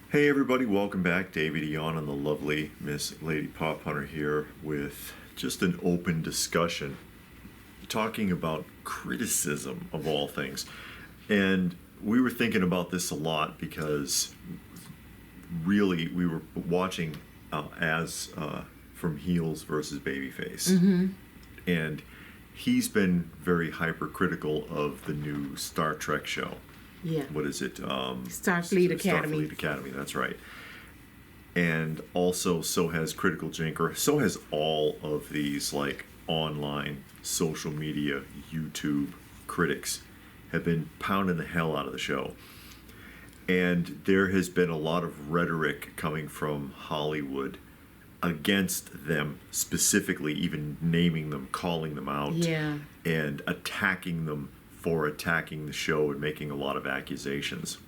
Hey everybody, welcome back. David Eon and the lovely Miss Lady Pop Hunter here with just an open discussion talking about criticism of all things. And we were thinking about this a lot because really we were watching as from Heels versus Babyface. And he's been very hypercritical of the new Star Trek show. Yeah. What is it? Starfleet Academy. Starfleet Academy, that's right. And also, so has Critical Jinker. So has all of these, like, online social media, YouTube critics have been pounding the hell out of the show. And there has been a lot of rhetoric coming from Hollywood against them, specifically, even naming them, calling them out, and attacking them for attacking the show and making a lot of accusations.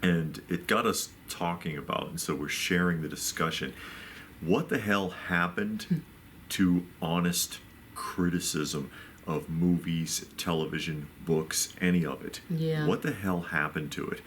And it got us talking about, and so we're sharing the discussion, what the hell happened to honest criticism of movies, television, books, any of it? Yeah. What the hell happened to it?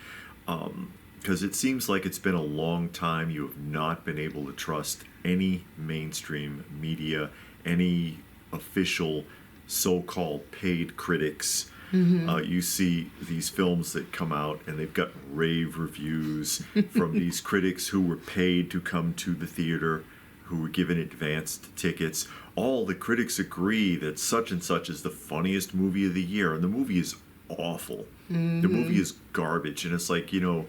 Because it seems like it's been a long time you have not been able to trust any mainstream media, any official so-called paid critics. You see these films that come out and they've got rave reviews from these critics who were paid to come to the theater, who were given advanced tickets. All the critics agree that such and such is the funniest movie of the year, and the movie is awful. The movie is garbage. And it's like, you know,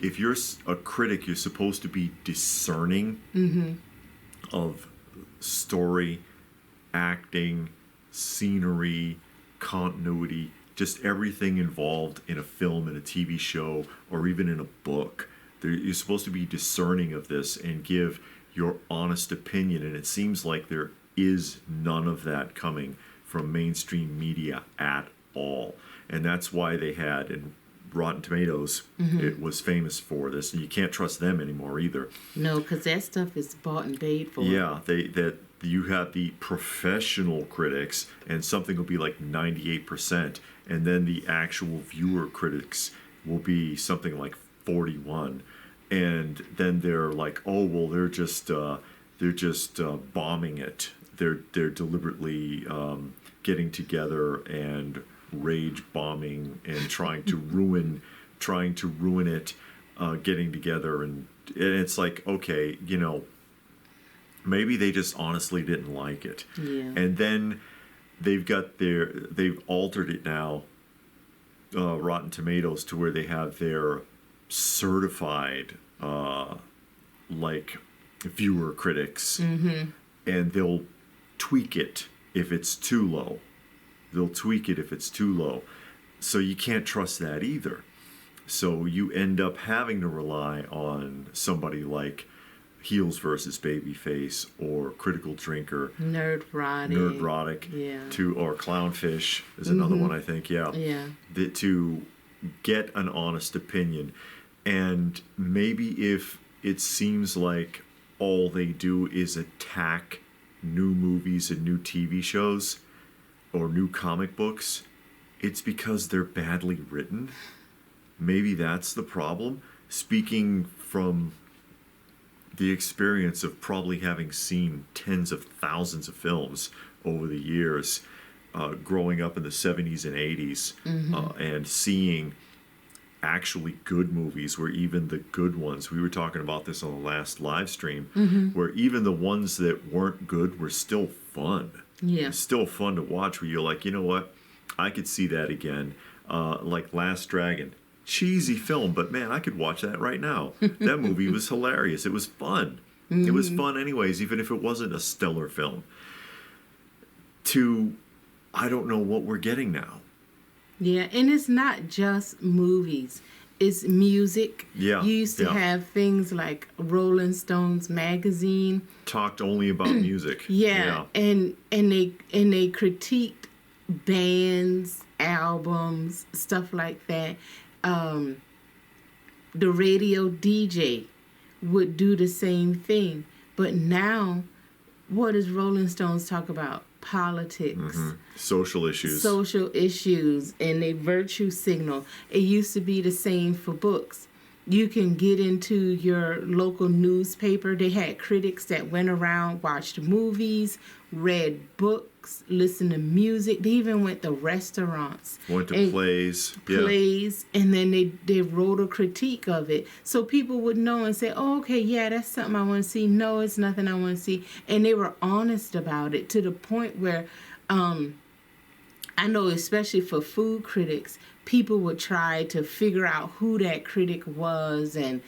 if you're a critic, you're supposed to be discerning of story, acting, scenery, continuity, just everything involved in a film, in a TV show, or even in a book. You're supposed to be discerning of this and give your honest opinion, and it seems like there is none of that coming from mainstream media at all. And that's why they had, in Rotten Tomatoes, it was famous for this, and you can't trust them anymore either. No, because that stuff is bought and paid for. Yeah, you have the professional critics, and something will be like 98%, and then the actual viewer critics will be something like 41, and then they're like, oh well, they're just bombing it. They're deliberately getting together and rage bombing and trying to ruin it, getting together, and it's like, okay, you know, maybe they just honestly didn't like it. Yeah. And then they've altered it now, Rotten Tomatoes, to where they have their certified like viewer critics, and they'll tweak it if it's too low. They'll tweak it if it's too low. So you can't trust that either. So you end up having to rely on somebody like Heels versus Babyface, or Critical Drinker, Nerdrotic, or Clownfish is another one, I think, to get an honest opinion. And maybe if it seems like all they do is attack new movies and new TV shows or new comic books, it's because they're badly written. Maybe that's the problem. Speaking from the experience of probably having seen tens of thousands of films over the years, growing up in the 70s and 80s, and seeing actually good movies, where even the good ones, we were talking about this on the last live stream, where even the ones that weren't good were still fun. Yeah. It's still fun to watch, where you're like, you know what, I could see that again. Like Last Dragon. Cheesy film, but man, I could watch that right now. That movie was hilarious. It was fun. It was fun anyways, even if it wasn't a stellar film. I don't know what we're getting now. Yeah, and it's not just movies. It's music. Yeah. You used to have things like Rolling Stones magazine. Talked only about music. Yeah. And they critiqued bands, albums, stuff like that. The radio DJ would do the same thing. But now, what does Rolling Stones talk about? Politics. Social issues. Social issues, and a virtue signal. It used to be the same for books. You can get into your local newspaper. They had critics that went around, watched movies, read books, listened to music. They even went to restaurants. Went to plays. Plays, and then they wrote a critique of it. So people would know and say, oh, okay, yeah, that's something I want to see. No, it's nothing I want to see. And they were honest about it to the point where I know, especially for food critics, people would try to figure out who that critic was and,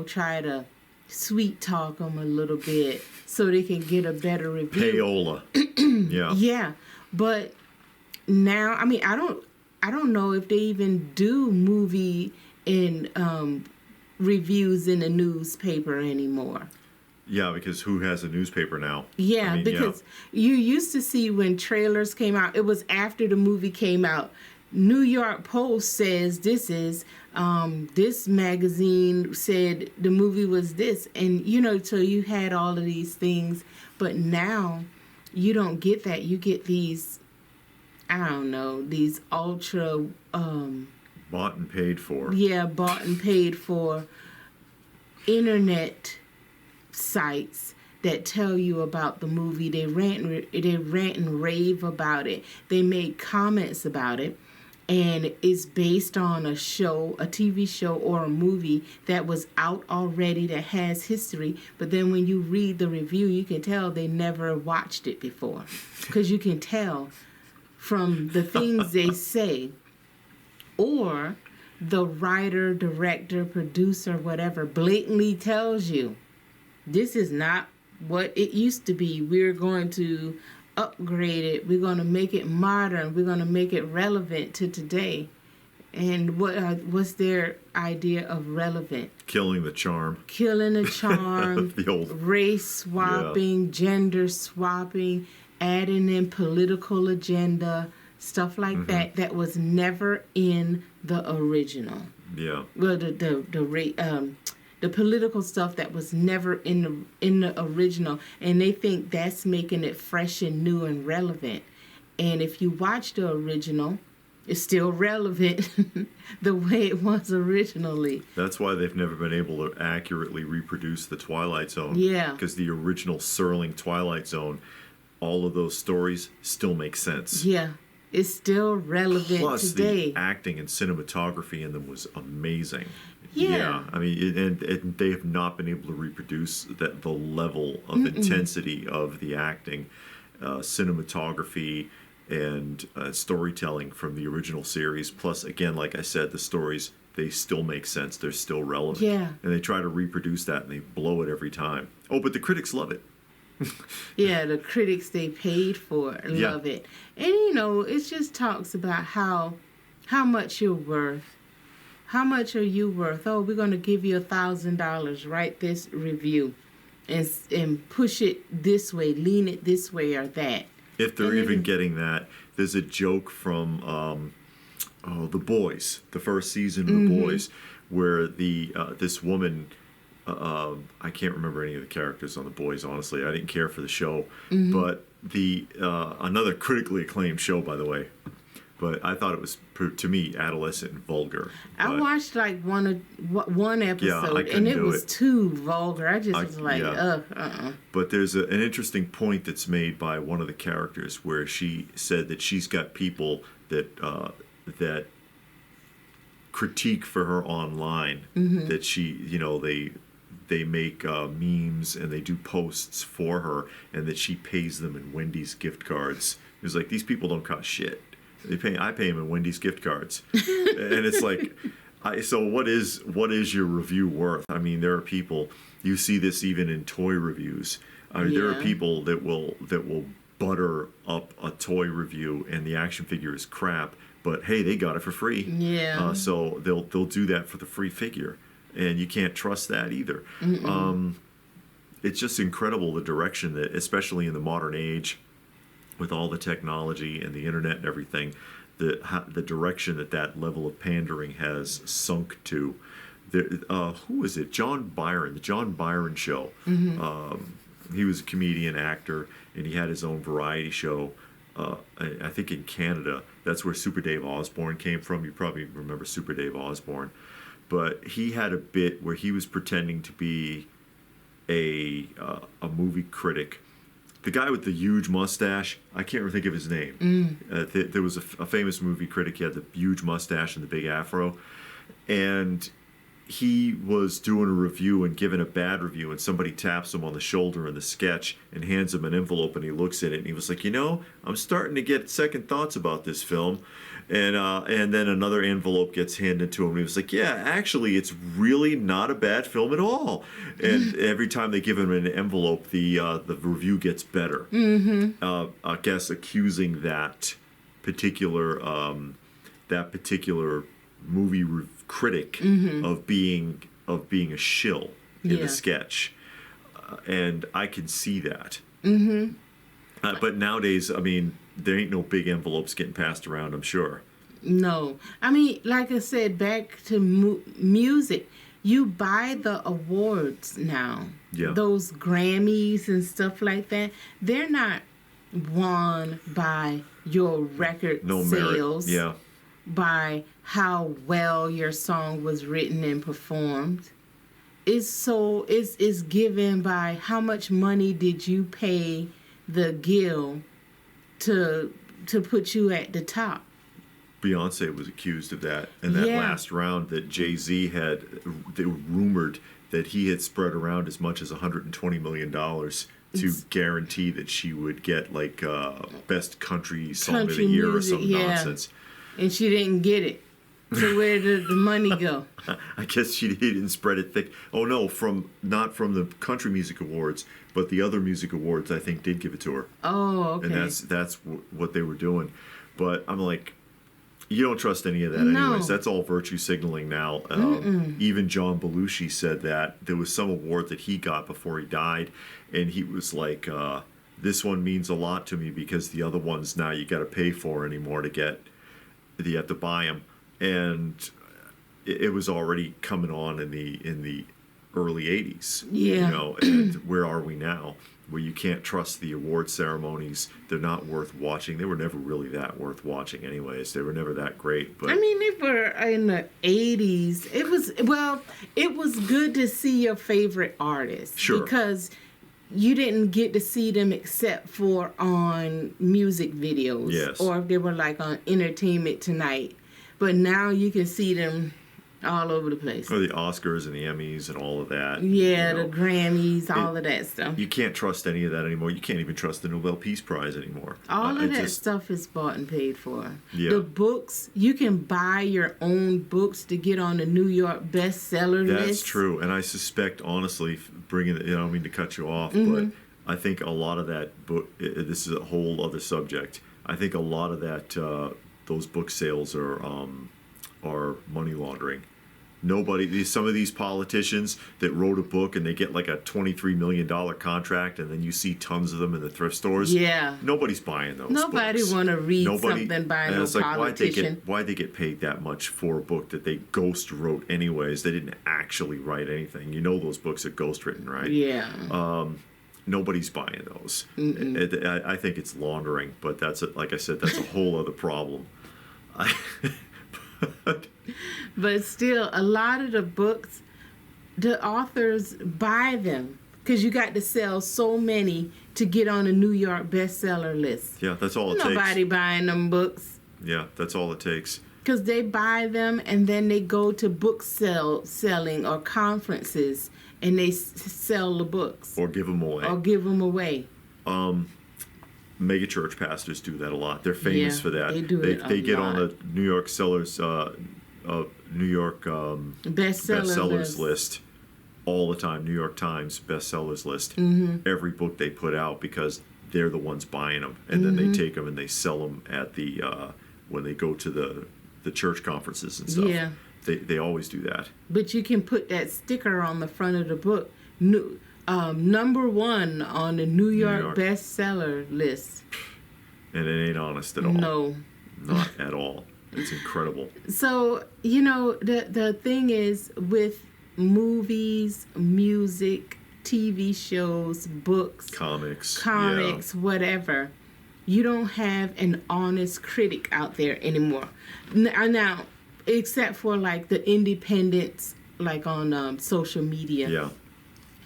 try to sweet talk them a little bit so they can get a better review. Payola. Yeah. Yeah. But now, I mean, I don't know if they even do movie and reviews in the newspaper anymore. Yeah, because who has a newspaper now? Yeah, I mean, because you used to see when trailers came out, it was after the movie came out. New York Post says this is, this magazine said the movie was this. And, so you had all of these things. But now you don't get that. You get these, I don't know, these ultra... bought and paid for. Yeah, bought and paid for internet sites that tell you about the movie. They rant and rave about it. They make comments about it, and it's based on a show, a TV show or a movie that was out already that has history. But then when you read the review, you can tell they never watched it before, because you can tell from the things they say, or the writer, director, producer, whatever, blatantly tells you, this is not what it used to be. We're going to upgrade it. We're going to make it modern. We're going to make it relevant to today. And what's their idea of relevant? Killing the charm. Killing the charm. The old race swapping, gender swapping, adding in political agenda, stuff like that. That was never in the original. Yeah. Well, the political stuff that was never in the original, and they think that's making it fresh and new and relevant. And if you watch the original, it's still relevant the way it was originally. That's why they've never been able to accurately reproduce the Twilight Zone. Yeah. Because the original Serling Twilight Zone, all of those stories still make sense. Yeah. It's still relevant Plus, today. the acting and cinematography in them was amazing. Yeah. I mean, and they have not been able to reproduce the level of intensity of the acting, cinematography, and storytelling from the original series. Plus, again, like I said, the stories, they still make sense. They're still relevant. Yeah. And they try to reproduce that, and they blow it every time. Oh, but the critics love it. Yeah, the critics they paid for love it. And, it just talks about how much you're worth. How much are you worth? Oh, we're going to give you $1,000. Write this review and push it this way, lean it this way or that. If they're even getting that, there's a joke from The Boys, the first season of The Boys, where this woman, I can't remember any of the characters on The Boys, honestly. I didn't care for the show. But another critically acclaimed show, by the way. But I thought it was, to me, adolescent and vulgar. I watched like one episode, and it was too vulgar. I just was like, But there's an interesting point that's made by one of the characters where she said that she's got people that critique for her online, that she, they make memes and they do posts for her, and that she pays them in Wendy's gift cards. It was like, these people don't cost shit. I pay them in Wendy's gift cards, and it's like, so what is your review worth? I mean, there are people, you see this even in toy reviews. I mean, there are people that will butter up a toy review, and the action figure is crap, but hey, they got it for free. Yeah. So they'll do that for the free figure, and you can't trust that either. It's just incredible the direction that, especially in the modern age, with all the technology and the internet and everything, the direction that level of pandering has sunk to. Who is it? John Byron, the John Byron Show. He was a comedian, actor, and he had his own variety show, I think in Canada. That's where Super Dave Osborne came from. You probably remember Super Dave Osborne. but he had a bit where he was pretending to be a movie critic. The guy with the huge mustache, I can't really think of his name. There was a famous movie critic. He had the huge mustache and the big afro. And he was doing a review and giving a bad review, and somebody taps him on the shoulder in the sketch and hands him an envelope, and he looks at it, and he was like, I'm starting to get second thoughts about this film. And then another envelope gets handed to him, and he was like, yeah, actually, it's really not a bad film at all. And every time they give him an envelope, the review gets better. I guess accusing that particular movie critic of being a shill in the sketch, and I can see that. But nowadays, I mean, there ain't no big envelopes getting passed around, I'm sure. No. I mean, like I said, back to music, you buy the awards now. Yeah. Those Grammys and stuff like that, they're not won by your record sales. Yeah. By how well your song was written and performed. It's given by how much money did you pay the Guild to put you at the top. Beyonce was accused of that in that last round that Jay-Z they rumored that he had spread around as much as $120 million to guarantee that she would get like best country song of the year music, or some nonsense. And she didn't get it. So where did the money go? I guess she didn't spread it thick. Oh no, not from the Country Music Awards, but the other music awards I think did give it to her. Oh, okay. And that's what they were doing. But I'm like, you don't trust any of that anyways. That's all virtue signaling now. Even John Belushi said that there was some award that he got before he died, and he was like, this one means a lot to me because the other ones now you got to pay for anymore to get. You have to buy them, and it was already coming on in the early '80s. Yeah. And where are we now? Where you can't trust the award ceremonies. They're not worth watching. They were never really that worth watching anyways. They were never that great. But I mean, they were in the '80s. It was good to see your favorite artists. Sure. Because you didn't get to see them except for on music videos. Yes. Or if they were like on Entertainment Tonight. But now you can see them all over the place. Or the Oscars and the Emmys and all of that. Yeah, the Grammys, all of that stuff. You can't trust any of that anymore. You can't even trust the Nobel Peace Prize anymore. All of that stuff is bought and paid for. Yeah. The books, you can buy your own books to get on the New York bestseller list. That's true. And I suspect, honestly, I don't mean to cut you off, but I think a lot of that book, this is a whole other subject. I think a lot of that, those book sales are money laundering. Some of these politicians that wrote a book and they get like a $23 million contract, and then you see tons of them in the thrift stores. Yeah. Nobody's buying those Nobody books. want to read something by no politician. Why'd they get paid that much for a book that they ghost wrote anyways? They didn't actually write anything. Those books are ghost written, right? Yeah. Nobody's buying those. I think it's laundering, but like I said, that's a whole other problem. But still, a lot of the books, the authors buy them because you got to sell so many to get on a New York bestseller list. Yeah, that's all it takes. Nobody buying them books. Yeah, that's all it takes. Because they buy them and then they go to book selling or conferences and they sell the books. Or give them away. Mega church pastors do that a lot. They're famous for that. They do They get on the New York bestsellers list all the time. New York Times bestsellers list. Every book they put out because they're the ones buying them, and then they take them and they sell them at the when they go to the church conferences and stuff. Yeah. They always do that. But you can put that sticker on the front of the book. Number 1 on the New York bestseller list. And it ain't honest at all. No. Not at all. It's incredible. So, the thing is with movies, music, TV shows, books, comics, whatever, you don't have an honest critic out there anymore. Now, except for like the independents, like on social media. Yeah.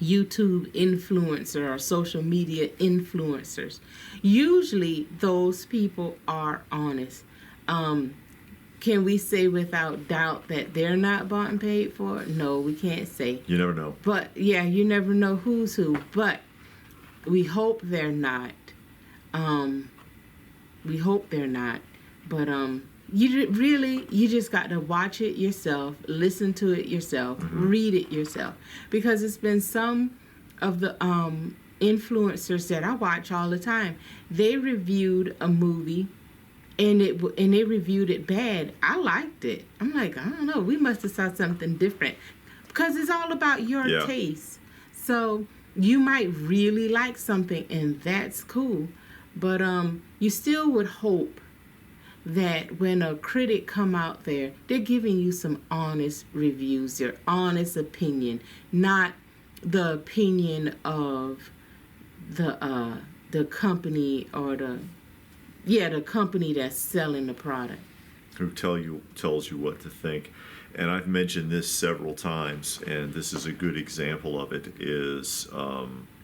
YouTube influencer or social media influencers. Usually those people are honest. Can we say without doubt that they're not bought and paid for? No, we can't say. You never know. But yeah, you never know who's who. But we hope they're not. We hope they're not. But you just got to watch it yourself, listen to it yourself, read it yourself, because it's been some of the influencers that I watch all the time. They reviewed a movie, and they reviewed it bad. I liked it. I'm like, I don't know, we must have saw something different, because it's all about your taste. So you might really like something, and that's cool, but you still would hope that when a critic come out there, they're giving you some honest reviews, their honest opinion, not the opinion of the company or the company that's selling the product. Who tells you what to think. And I've mentioned this several times, and this is a good example of it, is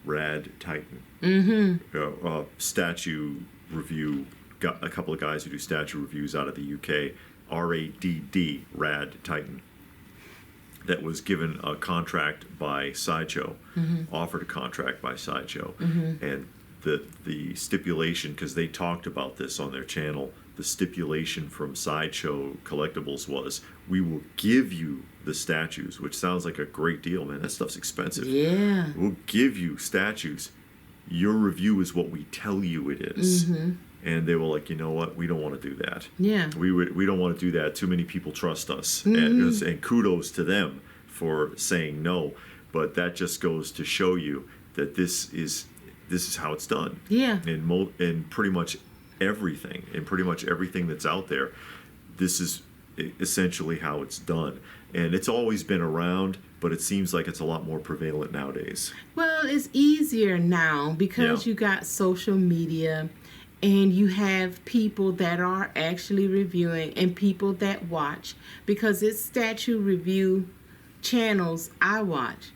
Rad Titan. Statue review. Got a couple of guys who do statue reviews out of the UK. RADD, Rad Titan. That was given a contract by Sideshow, offered a contract by Sideshow. And the stipulation, because they talked about this on their channel, the stipulation from Sideshow Collectibles was, we will give you the statues, which sounds like a great deal, man. That stuff's expensive. Yeah. We'll give you statues. Your review is what we tell you it is. And they were like, you know what? We don't want to do that. Yeah. We don't want to do that. Too many people trust us. And kudos to them for saying no. But that just goes to show you that this is how it's done. Yeah. In pretty much everything. In pretty much everything that's out there, this is essentially how it's done. And it's always been around, but it seems like it's a lot more prevalent nowadays. Well, it's easier now because you got social media, and you have people that are actually reviewing and people that watch, because it's statue review channels I watch.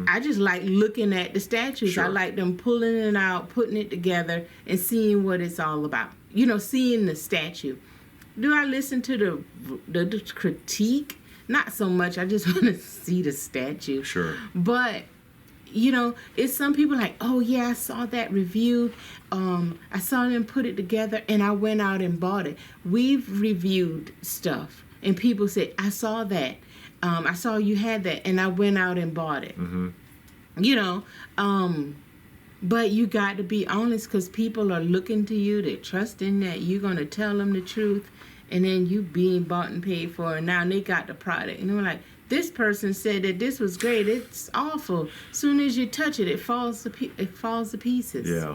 I just like looking at the statues. Sure. I like them pulling it out, putting it together, and seeing what it's all about. You know, seeing the statue. Do I listen to the critique? Not so much. I just want to see the statue. Sure. But you know, it's some people like, oh yeah, I saw that review. I saw them put it together, and I went out and bought it. We've reviewed stuff, and people say, I saw that. I saw you had that, and I went out and bought it. You know, but you got to be honest, because people are looking to you. They're trusting that you're going to tell them the truth, and then you being bought and paid for, and now they got the product. And they're like, this person said that this was great. It's awful. As soon as you touch it, it falls to pieces. Yeah.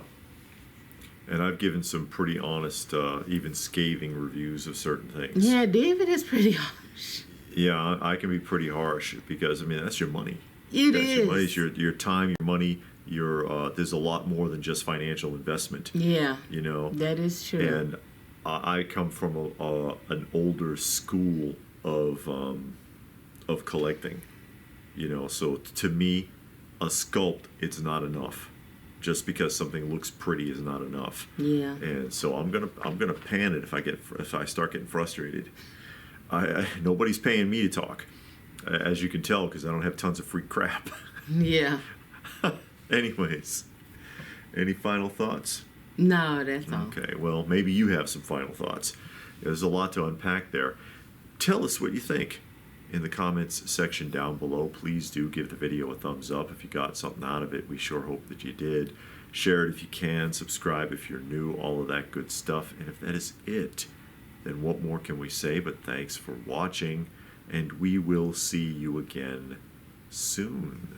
And I've given some pretty honest, even scathing reviews of certain things. Yeah, David is pretty harsh. Yeah, I can be pretty harsh because, I mean, that's your money. It That's is. your money. It's your time, your money. There's a lot more than just financial investment. Yeah. You know. That is true. And I come from an older school of collecting. You know, so to me, a sculpt, it's not enough. Just because something looks pretty is not enough. Yeah. And so I'm gonna pan it if I start getting frustrated. Nobody's paying me to talk, as you can tell, because I don't have tons of free crap. Yeah. Anyways, any final thoughts? No, that's all. Okay, well, maybe you have some final thoughts. There's a lot to unpack there. Tell us what you think in the comments section down below. Please do give the video a thumbs up if you got something out of it. We sure hope that you did. Share it if you can. Subscribe if you're new. All of that good stuff. And if that is it, then what more can we say but thanks for watching, and we will see you again soon.